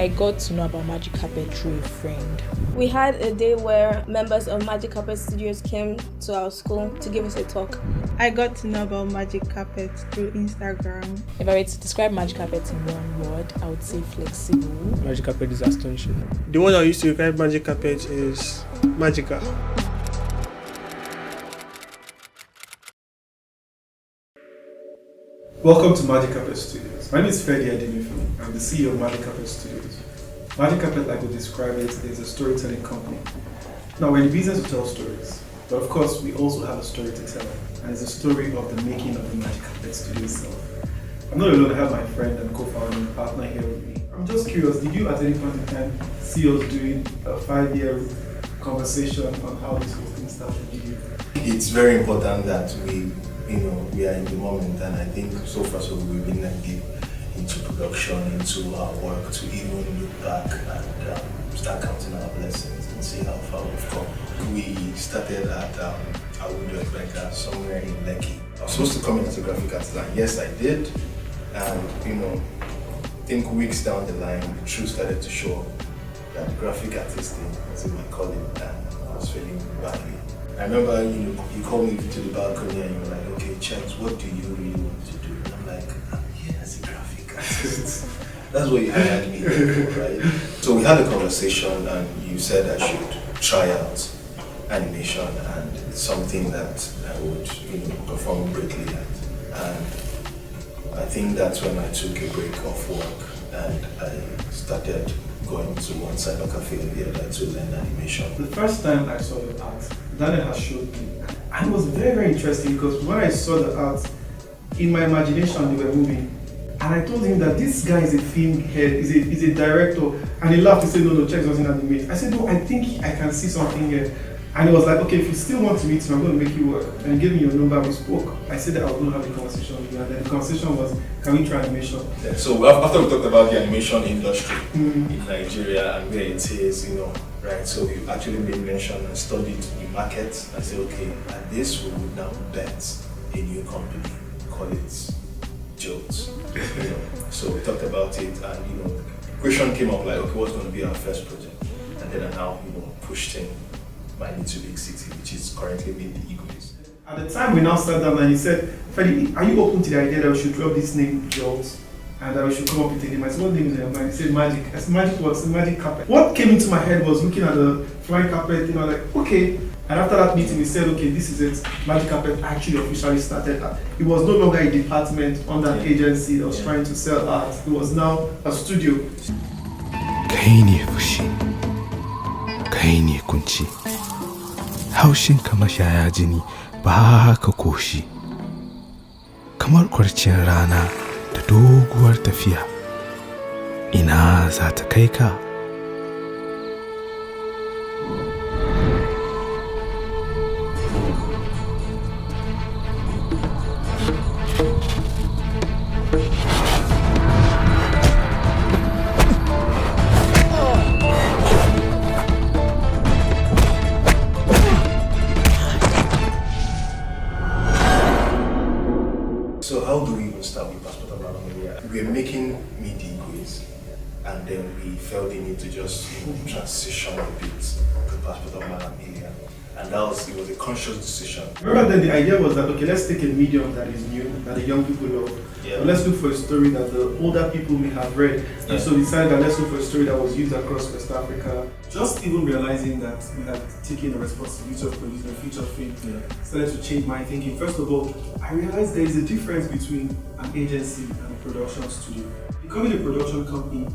I got to know about Magic Carpet through a friend. We had a day where members of Magic Carpet Studios came to our school to give us a talk. I got to know about Magic Carpet through Instagram. If I were to describe Magic Carpet in one word, I would say flexible. Magic Carpet is astonishing. The one I used to describe Magic Carpet is magical. Welcome to Magic Carpet Studios. My name is Freddy Adenifu. I'm the CEO of Magic Carpet Studios. Magic Carpet, like we describe it, is a storytelling company. Now, we're in the business to tell stories, but of course, we also have a story to tell, and it's the story of the making of the Magic Carpet Studio itself. I'm not alone, I have my friend and co-founder and partner here with me. I'm just curious, did you at any point in time see us doing a 5-year conversation on how this whole thing started with you? It's very important that we are in the moment, and I think so far so we've been deep into production, into our work, to even look back and start counting our blessings and see how far we've come. We started at Awudu Ekpeka, somewhere in Lekki. I was supposed to come in as a graphic artist, and yes, I did. And I think weeks down the line, the truth started to show that the graphic artist thing was in my calling, and I was feeling badly. I remember, you called me to the balcony and you were like, okay, Chance, what do you really want to do? And I'm like, I'm here as a graphic artist. That's what you hired me for, right? So we had a conversation and you said I should try out animation, and it's something that I would, perform greatly at. And I think that's when I took a break off work and I started going to one cyber cafe and the other to learn animation. The first time I saw the art, Daniel has showed me, and it was very, very interesting because when I saw the art, in my imagination they were moving, and I told him that this guy is a film head, is a director, and he laughed. He said, no, Chex doesn't animate. I said, no, I think I can see something here. And he was like, okay, if you still want to meet me, I'm going to make you work. And he gave me your number, we spoke. I said that I was going to have a conversation with you, and then the conversation was, can we try animation? Yeah, so after we talked about the animation industry in Nigeria and where it is, right, so we actually made mention and studied the market. I said, okay, and this we would now bet a new company, call it Jolt. So we talked about it, and the question came up like, okay, what's going to be our first project? And then I now pushed in my little big city, which is currently being the Eagles. At the time, we now sat down and he said, Freddie, are you open to the idea that we should drop this name Jolt and that we should come up with a name? I said, what name is in your mind? He said, Magic. I said, Magic what? I said, Magic Carpet. What came into my head was looking at the flying carpet, like, okay. And after that meeting, we said, okay, this is it. Magic Carpet actually officially started. It was no longer a department under an agency that was trying to sell art. It was now a studio. Kai ne fushi, kai ne kunci, haushinka mashaya jini ba ka koshi, kamar kwarciyar rana da doguwar tafiya, ina za ta kai ka? So how do we even start with Passport of Malamelia? We were making MIDI quiz, and then we felt the need to just transition a bit to Passport of Malamelia. And it was a conscious decision. Remember then the idea was that, okay, let's take a medium that is new, that the young people love. Yeah. But let's look for a story that the older people may have read. And so we decided that let's look for a story that was used across West Africa. Just even realizing that we had taken the responsibility of producing a feature film started to change my thinking. First of all, I realized there is a difference between an agency and a production studio. Becoming a production company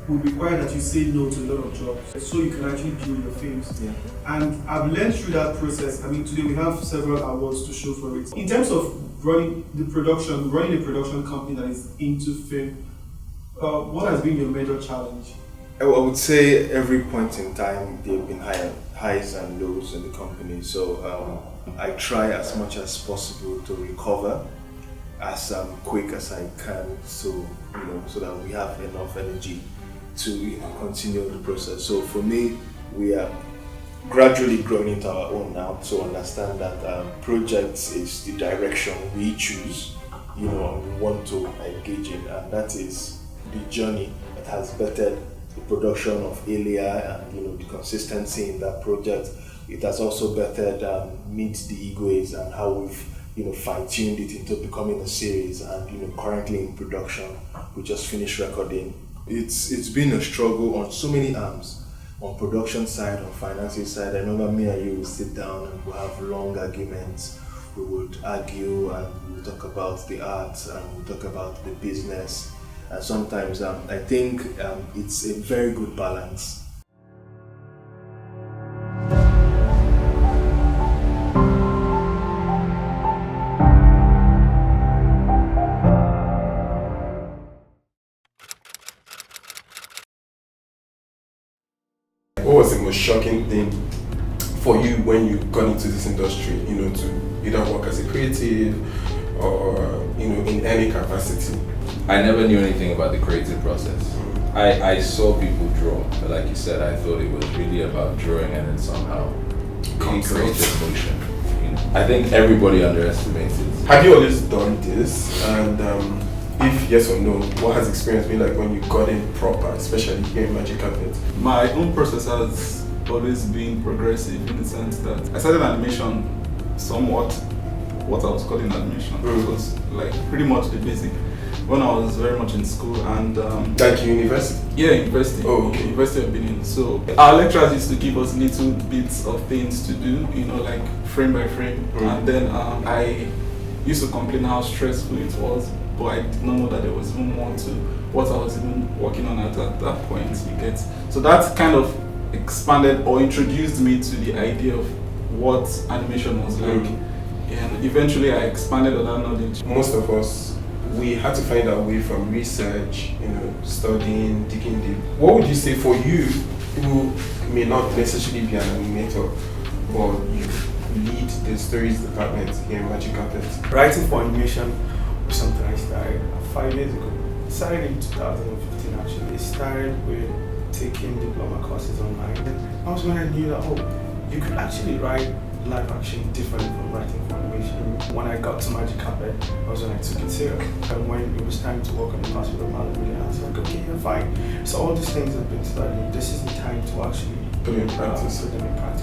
would require that you say no to a lot of jobs so you can actually build your films. Yeah. And I've learned through that process. Today we have several awards to show for it. In terms of running a production company that is into film, what has been your major challenge? I would say every point in time there have been highs and lows in the company. So I try as much as possible to recover as quick as I can, so that we have enough energy to continue the process. So for me, we are gradually growing into our own now to understand that projects is the direction we choose, and we want to engage in, and that is the journey that has bettered the production of Ilia and the consistency in that project. It has also bettered Meet the Igwes and how we've fine-tuned it into becoming a series, and currently in production. We just finished recording. It's been a struggle on so many arms, on production side, on financing side. I remember me and you would sit down and we'll have long arguments. We would argue and we would talk about the art and we'll talk about the business. And sometimes I think it's a very good balance. What was the most shocking thing for you when you got into this industry, to either work as a creative or, in any capacity? I never knew anything about the creative process. I saw people draw, but like you said, I thought it was really about drawing and then somehow being creative motion. I think everybody underestimates it. Have you always done this? And if yes or no, what has experience been like when you got in proper, especially here in Magic Carpet? My own process has always been progressive in the sense that I started animation somewhat what I was calling animation. It was like pretty much the basic when I was very much in school and like university? Yeah, university. Oh, okay. University of Benin. So our lecturers used to give us little bits of things to do, like frame by frame. And then I used to complain how stressful it was, but I did not know that there was even more to what I was even working on at that point, you get. So that kind of expanded or introduced me to the idea of what animation was like. And eventually I expanded on that knowledge. Most of us, we had to find our way from research, studying, digging deep. What would you say for you who may not necessarily be an animator, but you lead the stories department here in Magic Carpet? Writing for animation was something I started 5 years ago. It started in 2015 actually. It started with taking diploma courses online. And that was when I knew that, you could actually write live action different from writing for animation. When I got to Magic Carpet, that was when I took it serious. And when it was time to work on the class with Mallory, I was like, okay, you're fine. So all these things have been studied. This is the time to actually put them in practice.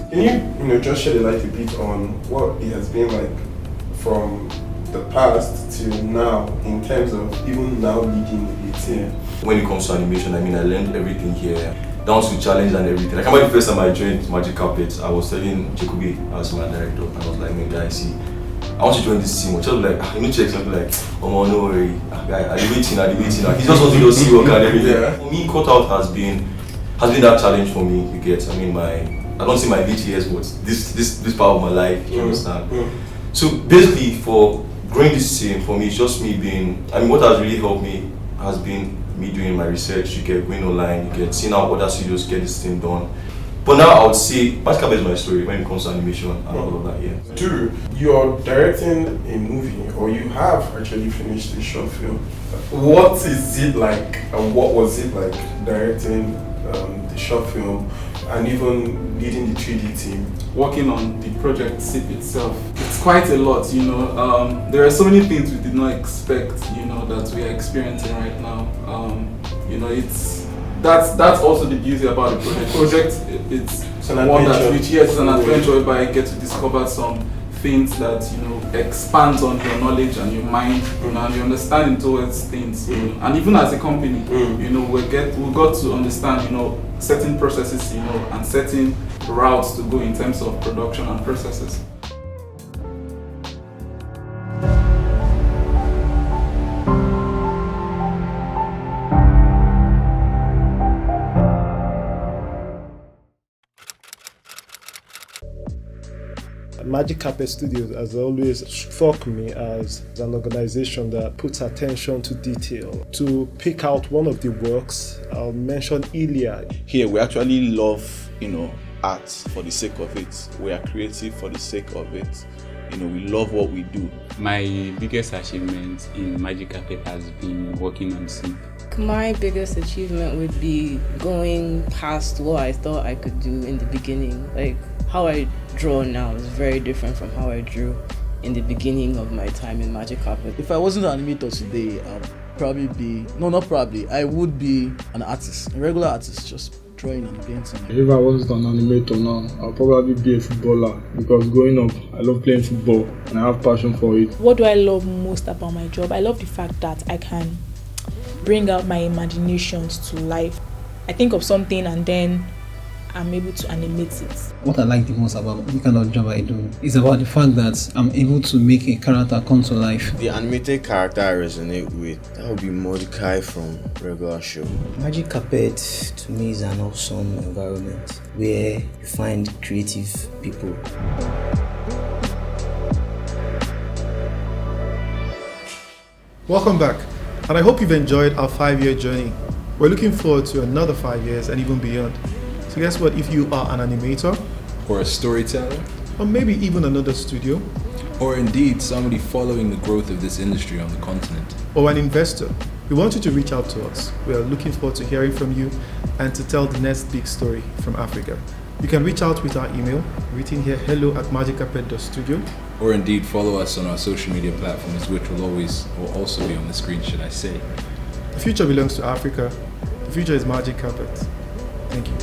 Can you, just shed a light a bit on what it has been like from the past to now in terms of even now leading it here? When it comes to animation, I learned everything here, down to challenge and everything. I remember the first time I joined Magic Carpet, I was telling Jacoby as my director, and I was like, man, guys, see, I want to join this team. Just like, check something like, oh, no worry, I'll be waiting. He just wants to see work and everything. Yeah. For me, cutout has been that challenge for me, you get. I don't see my late years, but this part of my life, you understand? So basically, for growing this team, for me, it's just me being, what has really helped me has been me doing my research, you get going online, you get seeing how other studios get this thing done. But now I would say Magic Carpet is my story when it comes to animation and all of that, yeah. Drew, you're directing a movie, or you have actually finished a short film. What is it like, and what was it like directing the short film and even leading the 3D team? Working on the project SIP itself, it's quite a lot, there are so many things we did not expect, that we are experiencing right now. That's also the beauty about the project. It's one that which is an adventure whereby I get to discover some things that expands on your knowledge and your mind, and your understanding towards things. And even as a company, we got to understand certain processes, and certain routes to go in terms of production and processes. Magic Carpet Studios has always struck me as an organization that puts attention to detail. To pick out one of the works, I'll mention Ilia. Here we actually love, art for the sake of it. We are creative for the sake of it. We love what we do. My biggest achievement in Magic Carpet has been working on SIP. My biggest achievement would be going past what I thought I could do in the beginning. Like, how I draw now is very different from how I drew in the beginning of my time in Magic Carpet. If I wasn't an animator today, I would be an artist, a regular artist, just drawing and painting. If I wasn't an animator now, I'll probably be a footballer because growing up, I love playing football and I have passion for it. What do I love most about my job? I love the fact that I can bring out my imaginations to life. I think of something and then I'm able to animate it. What I like the most about the kind of job I do is about the fact that I'm able to make a character come to life. The animated character I resonate with, that would be Mordecai from Regular Show. Magic Carpet to me is an awesome environment where you find creative people. Welcome back, and I hope you've enjoyed our 5-year journey. We're looking forward to another 5 years and even beyond. So guess what, if you are an animator, or a storyteller, or maybe even another studio, or indeed somebody following the growth of this industry on the continent, or an investor, we want you to reach out to us. We are looking forward to hearing from you and to tell the next big story from Africa. You can reach out with our email, written here, hello@magiccarpet.studio. or indeed follow us on our social media platforms, which will also be on the screen, should I say. The future belongs to Africa. The future is Magic Carpet. Thank you.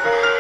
Bye.